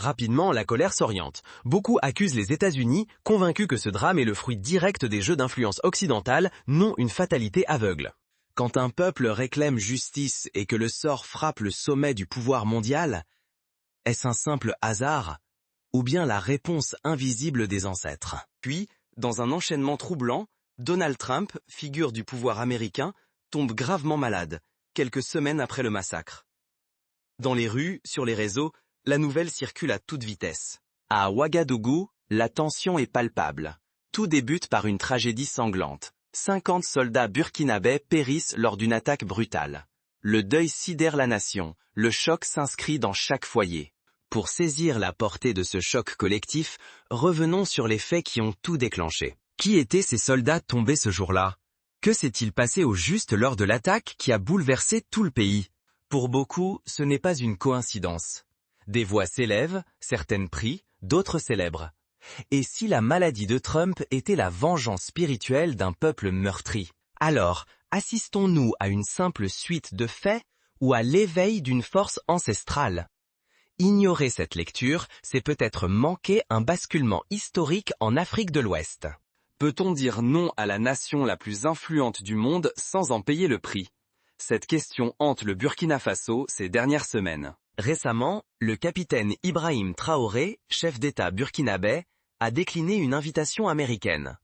Rapidement, la colère s'oriente. Beaucoup accusent les États-Unis, convaincus que ce drame est le fruit direct des jeux d'influence occidentale, non une fatalité aveugle. Quand un peuple réclame justice et que le sort frappe le sommet du pouvoir mondial, est-ce un simple hasard ou bien la réponse invisible des ancêtres? Puis, dans un enchaînement troublant, Donald Trump, figure du pouvoir américain, tombe gravement malade, quelques semaines après le massacre. Dans les rues, sur les réseaux, la nouvelle circule à toute vitesse. À Ouagadougou, la tension est palpable. Tout débute par une tragédie sanglante. 50 soldats burkinabés périssent lors d'une attaque brutale. Le deuil sidère la nation, le choc s'inscrit dans chaque foyer. Pour saisir la portée de ce choc collectif, revenons sur les faits qui ont tout déclenché. Qui étaient ces soldats tombés ce jour-là? Que s'est-il passé au juste lors de l'attaque qui a bouleversé tout le pays? Pour beaucoup, ce n'est pas une coïncidence. Des voix s'élèvent, certaines prient, d'autres célèbrent. Et si la maladie de Trump était la vengeance spirituelle d'un peuple meurtri? Alors, assistons-nous à une simple suite de faits ou à l'éveil d'une force ancestrale? Ignorer cette lecture, c'est peut-être manquer un basculement historique en Afrique de l'Ouest. Peut-on dire non à la nation la plus influente du monde sans en payer le prix? Cette question hante le Burkina Faso ces dernières semaines. Récemment, le capitaine Ibrahim Traoré, chef d'État burkinabé, a décliné une invitation américaine.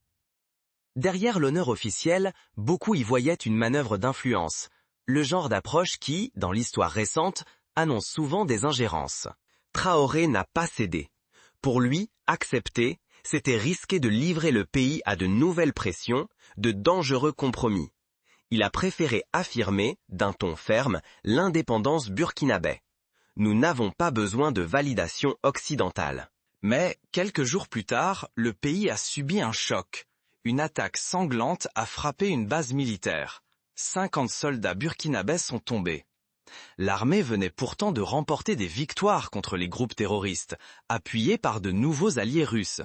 Derrière l'honneur officiel, beaucoup y voyaient une manœuvre d'influence, le genre d'approche qui, dans l'histoire récente, annonce souvent des ingérences. Traoré n'a pas cédé. Pour lui, accepter, c'était risquer de livrer le pays à de nouvelles pressions, de dangereux compromis. Il a préféré affirmer, d'un ton ferme, l'indépendance burkinabé. Nous n'avons pas besoin de validation occidentale. Mais, quelques jours plus tard, le pays a subi un choc. Une attaque sanglante a frappé une base militaire. 50 soldats burkinabés sont tombés. L'armée venait pourtant de remporter des victoires contre les groupes terroristes, appuyés par de nouveaux alliés russes.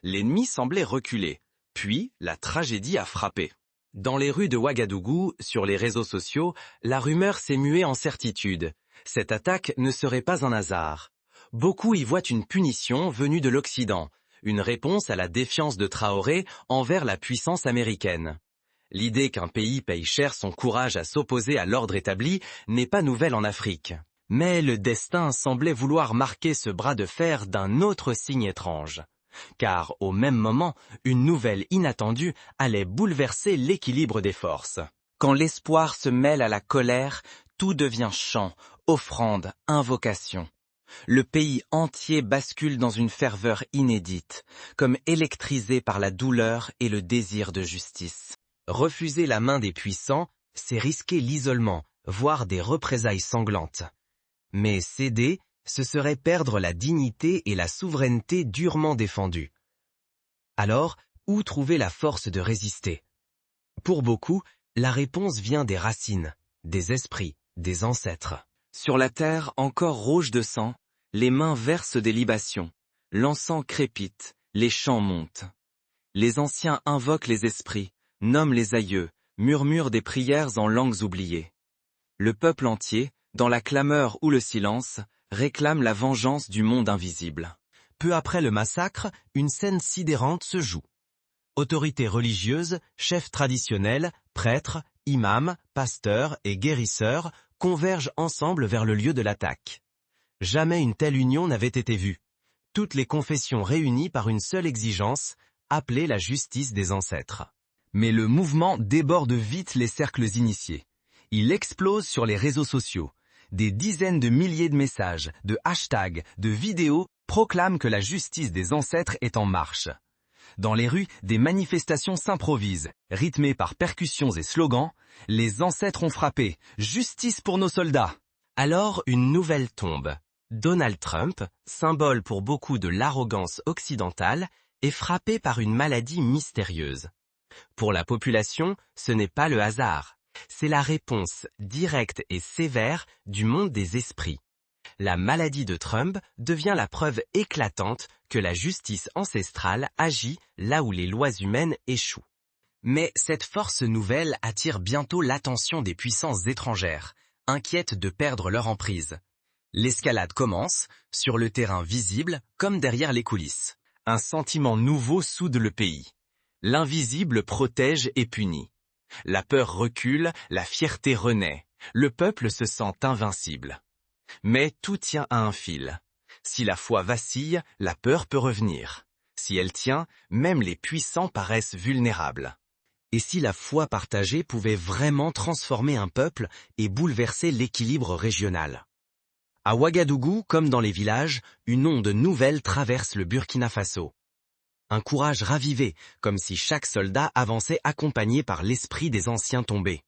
L'ennemi semblait reculer, puis la tragédie a frappé. Dans les rues de Ouagadougou, sur les réseaux sociaux, la rumeur s'est muée en certitude. Cette attaque ne serait pas un hasard. Beaucoup y voient une punition venue de l'Occident, une réponse à la défiance de Traoré envers la puissance américaine. L'idée qu'un pays paye cher son courage à s'opposer à l'ordre établi n'est pas nouvelle en Afrique. Mais le destin semblait vouloir marquer ce bras de fer d'un autre signe étrange. Car, au même moment, une nouvelle inattendue allait bouleverser l'équilibre des forces. Quand l'espoir se mêle à la colère, tout devient chant, offrande, invocation. Le pays entier bascule dans une ferveur inédite, comme électrisé par la douleur et le désir de justice. Refuser la main des puissants, c'est risquer l'isolement, voire des représailles sanglantes. Mais céder, ce serait perdre la dignité et la souveraineté durement défendues. Alors, où trouver la force de résister? Pour beaucoup, la réponse vient des racines, des esprits, des ancêtres. Sur la terre encore rouge de sang, les mains versent des libations, l'encens crépite, les chants montent. Les anciens invoquent les esprits, nomment les aïeux, murmurent des prières en langues oubliées. Le peuple entier, dans la clameur ou le silence, réclame la vengeance du monde invisible. Peu après le massacre, une scène sidérante se joue. Autorités religieuses, chefs traditionnels, prêtres, imams, pasteurs et guérisseurs convergent ensemble vers le lieu de l'attaque. Jamais une telle union n'avait été vue. Toutes les confessions réunies par une seule exigence, appeler la justice des ancêtres. Mais le mouvement déborde vite les cercles initiés. Il explose sur les réseaux sociaux. Des dizaines de milliers de messages, de hashtags, de vidéos proclament que la justice des ancêtres est en marche. Dans les rues, des manifestations s'improvisent, rythmées par percussions et slogans. Les ancêtres ont frappé, justice pour nos soldats. Alors une nouvelle tombe. Donald Trump, symbole pour beaucoup de l'arrogance occidentale, est frappé par une maladie mystérieuse. Pour la population, ce n'est pas le hasard. C'est la réponse directe et sévère du monde des esprits. La maladie de Trump devient la preuve éclatante que la justice ancestrale agit là où les lois humaines échouent. Mais cette force nouvelle attire bientôt l'attention des puissances étrangères, inquiètes de perdre leur emprise. L'escalade commence, sur le terrain visible comme derrière les coulisses. Un sentiment nouveau soude le pays. L'invisible protège et punit. La peur recule, la fierté renaît. Le peuple se sent invincible. Mais tout tient à un fil. Si la foi vacille, la peur peut revenir. Si elle tient, même les puissants paraissent vulnérables. Et si la foi partagée pouvait vraiment transformer un peuple et bouleverser l'équilibre régional? À Ouagadougou, comme dans les villages, une onde nouvelle traverse le Burkina Faso. Un courage ravivé, comme si chaque soldat avançait accompagné par l'esprit des anciens tombés.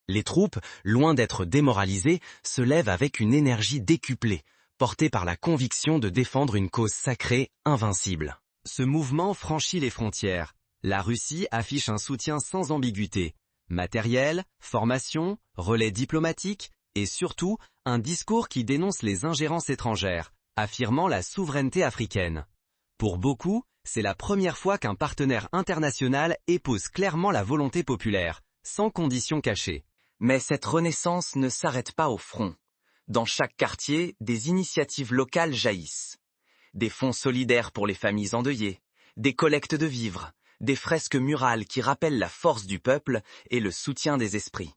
Les troupes, loin d'être démoralisées, se lèvent avec une énergie décuplée, portée par la conviction de défendre une cause sacrée, invincible. Ce mouvement franchit les frontières. La Russie affiche un soutien sans ambiguïté. Matériel, formation, relais diplomatique et surtout un discours qui dénonce les ingérences étrangères, affirmant la souveraineté africaine. Pour beaucoup, c'est la première fois qu'un partenaire international épouse clairement la volonté populaire, sans conditions cachées. Mais cette renaissance ne s'arrête pas au front. Dans chaque quartier, des initiatives locales jaillissent. Des fonds solidaires pour les familles endeuillées, des collectes de vivres, des fresques murales qui rappellent la force du peuple et le soutien des esprits.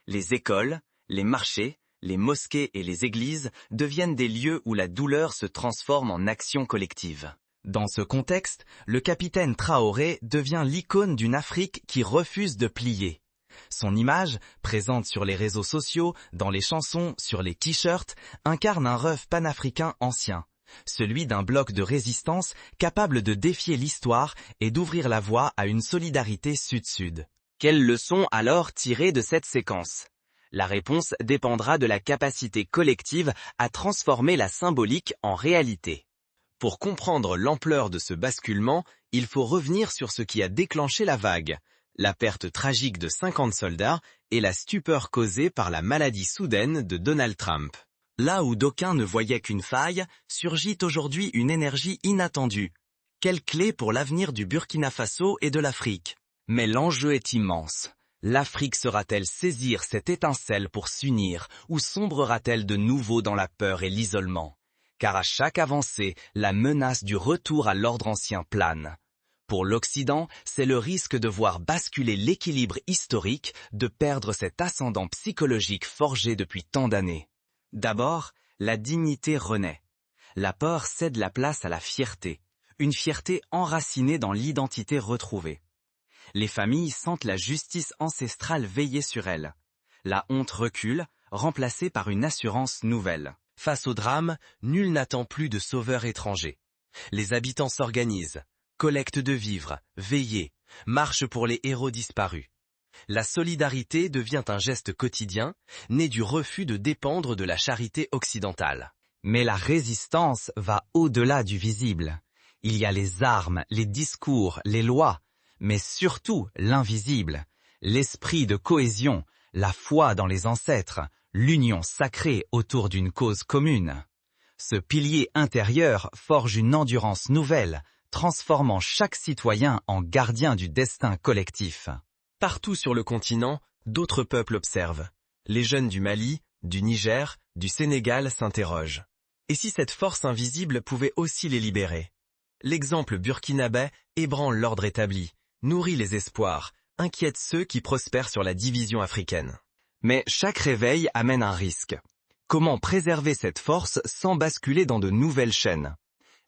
Les écoles, les marchés, les mosquées et les églises deviennent des lieux où la douleur se transforme en action collective. Dans ce contexte, le capitaine Traoré devient l'icône d'une Afrique qui refuse de plier. Son image, présente sur les réseaux sociaux, dans les chansons, sur les t-shirts, incarne un rêve panafricain ancien, celui d'un bloc de résistance capable de défier l'histoire et d'ouvrir la voie à une solidarité sud-sud. Quelles leçons alors tirer de cette séquence? La réponse dépendra de la capacité collective à transformer la symbolique en réalité. Pour comprendre l'ampleur de ce basculement, il faut revenir sur ce qui a déclenché la vague, la perte tragique de 50 soldats et la stupeur causée par la maladie soudaine de Donald Trump. Là où d'aucuns ne voyaient qu'une faille, surgit aujourd'hui une énergie inattendue. Quelle clé pour l'avenir du Burkina Faso et de l'Afrique? Mais l'enjeu est immense. L'Afrique saura-t-elle saisir cette étincelle pour s'unir ou sombrera-t-elle de nouveau dans la peur et l'isolement? Car à chaque avancée, la menace du retour à l'ordre ancien plane. Pour l'Occident, c'est le risque de voir basculer l'équilibre historique, de perdre cet ascendant psychologique forgé depuis tant d'années. D'abord, la dignité renaît. La peur cède la place à la fierté, une fierté enracinée dans l'identité retrouvée. Les familles sentent la justice ancestrale veiller sur elles. La honte recule, remplacée par une assurance nouvelle. Face au drame, nul n'attend plus de sauveurs étrangers. Les habitants s'organisent. Collecte de vivres, veillées, marche pour les héros disparus. La solidarité devient un geste quotidien, né du refus de dépendre de la charité occidentale. Mais la résistance va au-delà du visible. Il y a les armes, les discours, les lois, mais surtout l'invisible, l'esprit de cohésion, la foi dans les ancêtres, l'union sacrée autour d'une cause commune. Ce pilier intérieur forge une endurance nouvelle, transformant chaque citoyen en gardien du destin collectif. Partout sur le continent, d'autres peuples observent. Les jeunes du Mali, du Niger, du Sénégal s'interrogent. Et si cette force invisible pouvait aussi les libérer? L'exemple burkinabé ébranle l'ordre établi, nourrit les espoirs, inquiète ceux qui prospèrent sur la division africaine. Mais chaque réveil amène un risque. Comment préserver cette force sans basculer dans de nouvelles chaînes?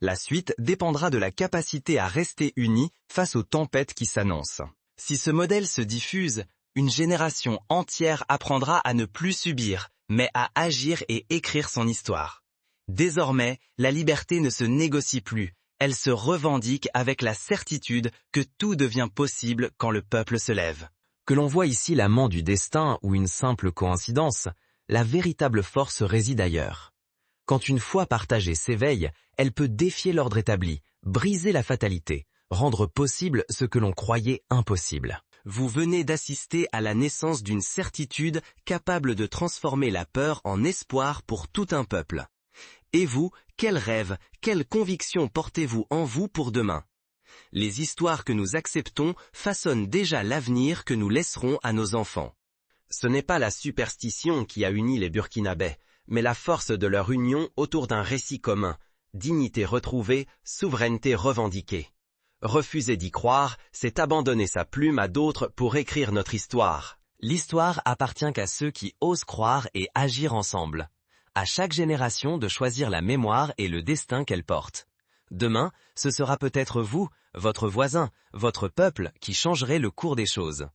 La suite dépendra de la capacité à rester unis face aux tempêtes qui s'annoncent. Si ce modèle se diffuse, une génération entière apprendra à ne plus subir, mais à agir et écrire son histoire. Désormais, la liberté ne se négocie plus, elle se revendique avec la certitude que tout devient possible quand le peuple se lève. Que l'on voit ici l'amant du destin ou une simple coïncidence, la véritable force réside ailleurs. Quand une foi partagée s'éveille, elle peut défier l'ordre établi, briser la fatalité, rendre possible ce que l'on croyait impossible. Vous venez d'assister à la naissance d'une certitude capable de transformer la peur en espoir pour tout un peuple. Et vous, quel rêve, quelle conviction portez-vous en vous pour demain? Les histoires que nous acceptons façonnent déjà l'avenir que nous laisserons à nos enfants. Ce n'est pas la superstition qui a uni les Burkinabés, mais la force de leur union autour d'un récit commun, dignité retrouvée, souveraineté revendiquée. Refuser d'y croire, c'est abandonner sa plume à d'autres pour écrire notre histoire. L'histoire appartient qu'à ceux qui osent croire et agir ensemble. À chaque génération de choisir la mémoire et le destin qu'elle porte. Demain, ce sera peut-être vous, votre voisin, votre peuple qui changerez le cours des choses.